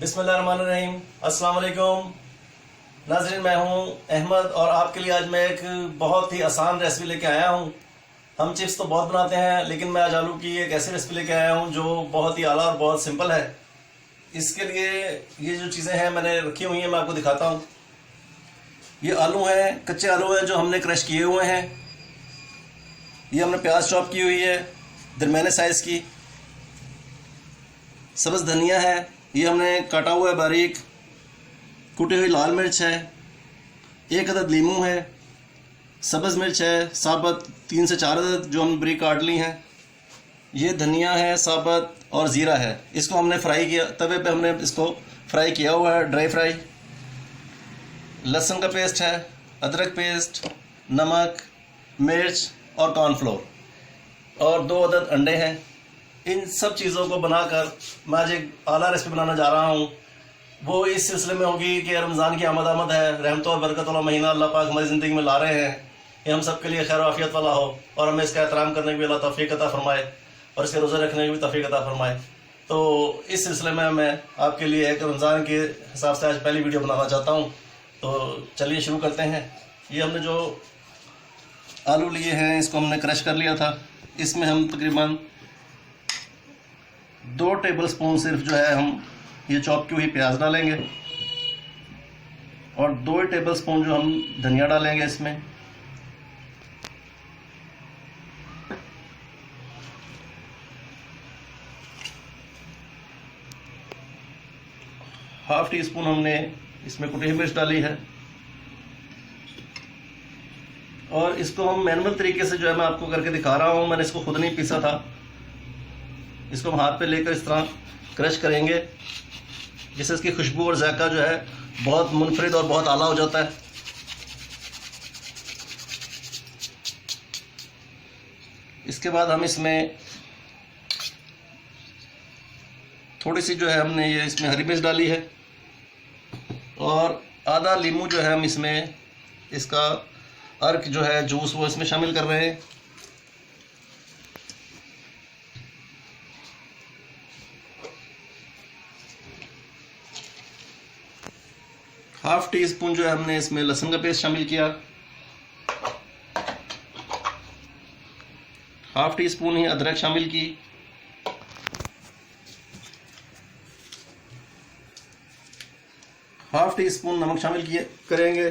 बिस्मिल्लाहिर्रहमानिर्रहीम। अस्सलाम वालेकुम नाज़रीन, मैं हूं अहमद और आपके लिए आज मैं एक बहुत ही आसान रेसिपी लेके आया हूं। हम चिप्स तो बहुत बनाते हैं, लेकिन मैं आज आलू की एक ऐसी रेसिपी लेके आया हूं जो बहुत ही आला और बहुत सिंपल है। इसके लिए ये जो चीज़ें हैं मैंने रखी हुई हैं, मैं आपको दिखाता हूँ। ये आलू हैं, कच्चे आलू हैं जो हमने क्रश किए हुए हैं। ये हमने प्याज चॉप की हुई है दरमियाने साइज़ की। सब्ज़ धनिया है, ये हमने काटा हुआ है बारीक। कुटी हुई लाल मिर्च है, एक अदद लीमू है, सब्ज़ मिर्च है साबुत 3 से 4 अदद जो हम बारीक काट ली हैं। ये धनिया है साबुत और ज़ीरा है। इसको हमने फ्राई किया, तवे पे हमने इसको फ्राई किया हुआ है, ड्राई फ्राई। लहसुन का पेस्ट है, अदरक पेस्ट, नमक, मिर्च और कॉर्नफ्लोर और 2 अदद अंडे हैं। इन सब चीज़ों को बनाकर मैं आज एक आला रेसिपी बनाने जा रहा हूँ। वो इस सिलसिले में होगी कि रमज़ान की आमद है, रहमत और बरकत वाला महीना अल्लाह पाक हमारी ज़िंदगी में ला रहे हैं। ये हम सब के लिए खैर आफियत वाला हो और हमें इसका एहतराम करने की भी अल्लाह तौफीक अता फरमाए और इसके रोज़े रखने की भी तौफीक अता फरमाए। तो इस सिलसिले में मैं आपके लिए एक रमज़ान के हिसाब से आज पहली वीडियो बनाना चाहता हूँ। तो चलिए शुरू करते हैं। ये हमने जो आलू लिए हैं इसको हमने क्रश कर लिया था। इसमें हम तकरीबन 2 टेबल स्पून सिर्फ जो है हम ये चॉप की हुई प्याज डालेंगे और 2 टेबल स्पून जो हम धनिया डालेंगे इसमें। हाफ टी स्पून हमने इसमें कुटी हुई मिर्च डाली है और इसको हम मैनुअल तरीके से जो है मैं आपको करके दिखा रहा हूँ। मैंने इसको खुद नहीं पीसा था। इसको हम हाथ पे लेकर इस तरह क्रश करेंगे जिससे इसकी खुशबू और जायका जो है बहुत मुनफरिद और बहुत आला हो जाता है। इसके बाद हम इसमें थोड़ी सी जो है हमने ये इसमें हरी मिर्च डाली है और आधा लीमू जो है हम इसमें इसका अर्क जो है जूस वो इसमें शामिल कर रहे हैं। हाफ टी स्पून जो है हमने इसमें लहसुन का पेस्ट शामिल किया। हाफ टी स्पून ही अदरक शामिल की। हाफ टी स्पून नमक शामिल किए करेंगे।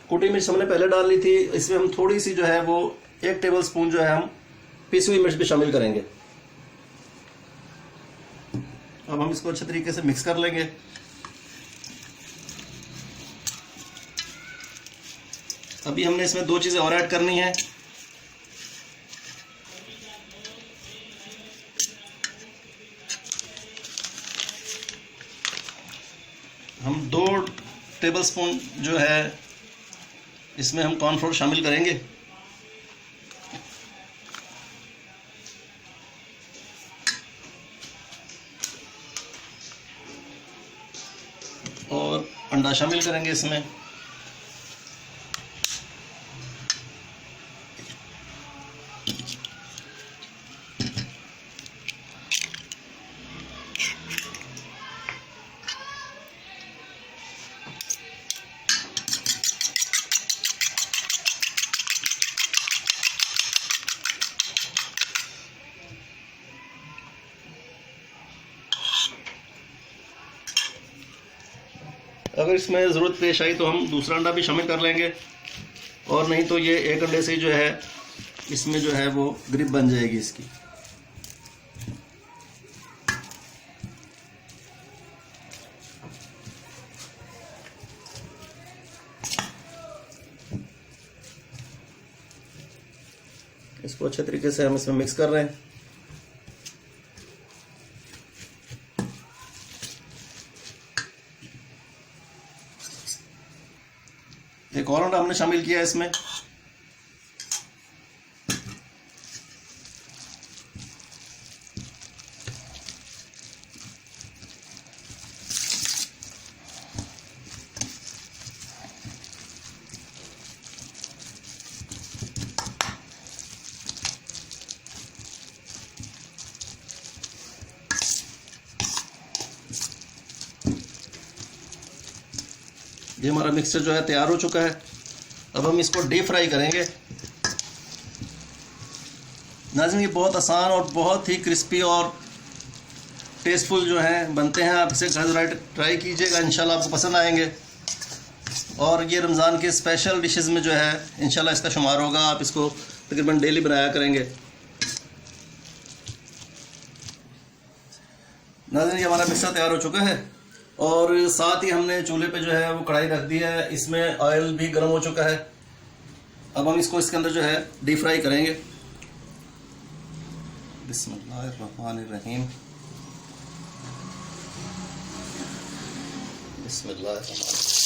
कुटी मिर्च हमने पहले डाल ली थी, इसमें हम थोड़ी सी जो है वो 1 टेबल स्पून जो है हम पिसी हुई मिर्च भी शामिल करेंगे। अब हम इसको अच्छे तरीके से मिक्स कर लेंगे। अभी हमने इसमें 2 चीज़ें और ऐड करनी है। हम 2 टेबल स्पून जो है इसमें हम कॉर्नफ्लोर शामिल करेंगे और अंडा शामिल करेंगे इसमें। अगर इसमें ज़रूरत पेश आई तो हम दूसरा अंडा भी शामिल कर लेंगे और नहीं तो ये एक अंडे से जो है इसमें जो है वो ग्रिप बन जाएगी इसकी। इसको अच्छे तरीके से हम इसमें मिक्स कर रहे हैं। एक और अंडा हमने शामिल किया है इसमें। ये हमारा मिक्सचर जो है तैयार हो चुका है। अब हम इसको डीप फ्राई करेंगे। नाज़रीन, ये बहुत आसान और बहुत ही क्रिस्पी और टेस्टफुल जो हैं बनते हैं। आप इसे घर ट्राई कीजिएगा, इंशाल्लाह आपको पसंद आएंगे। और ये रमज़ान के स्पेशल डिशेस में जो है इंशाल्लाह इसका शुमार होगा। आप इसको तकरीबन डेली बनाया करेंगे। नाज़रीन, ये हमारा मिक्सर तैयार हो चुका है और साथ ही हमने चूल्हे पे जो है वो कढ़ाई रख दी है। इसमें ऑयल भी गर्म हो चुका है। अब हम इसको इसके अंदर जो है डीप फ्राई करेंगे। बिस्मिल्लाहिर्रहमानिर्रहीम। बिस्मिल्लाहिर्रहमानिर्रहीम।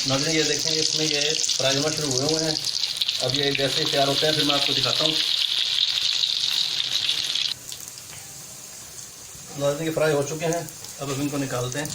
नाज़रीन, ये देखें, इसमें ये फ्राई होना शुरू हुए हैं। अब ये जैसे ही तैयार होते हैं फिर मैं आपको दिखाता हूँ। नाज़रीन, ये फ्राई हो चुके हैं। अब हम इनको निकालते हैं।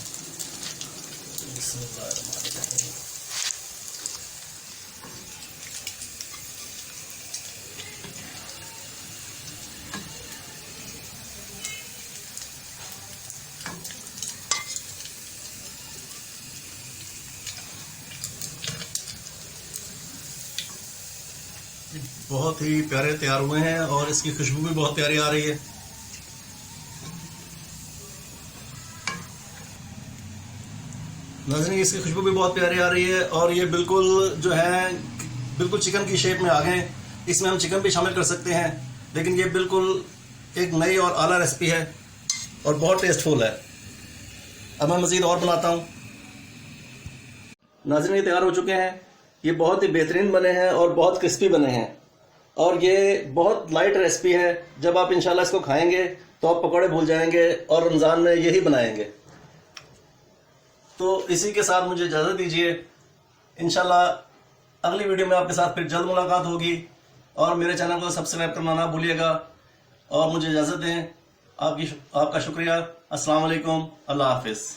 बहुत ही प्यारे तैयार हुए हैं और इसकी खुशबू भी बहुत प्यारी आ रही है। नाज़रीन, इसकी खुशबू भी बहुत प्यारी आ रही है और ये बिल्कुल जो है बिल्कुल चिकन की शेप में आ गए। इसमें हम चिकन भी शामिल कर सकते हैं, लेकिन ये बिल्कुल एक नई और आला रेसिपी है और बहुत टेस्टफुल है। अब मैं मज़ीद और बनाता हूँ। नाज़रीन, ये तैयार हो चुके हैं। ये बहुत ही बेहतरीन बने हैं और बहुत क्रिस्पी बने हैं और ये बहुत लाइट रेसिपी है। जब आप इंशाल्लाह इसको खाएंगे तो आप पकौड़े भूल जाएंगे और रमज़ान में यही बनाएंगे। तो इसी के साथ मुझे इजाज़त दीजिए। इंशाल्लाह अगली वीडियो में आपके साथ फिर जल्द मुलाकात होगी और मेरे चैनल को सब्सक्राइब करना ना भूलिएगा और मुझे इजाज़त दें। आपका शुक्रिया। अस्सलाम वालेकुम। अल्लाह हाफिज़।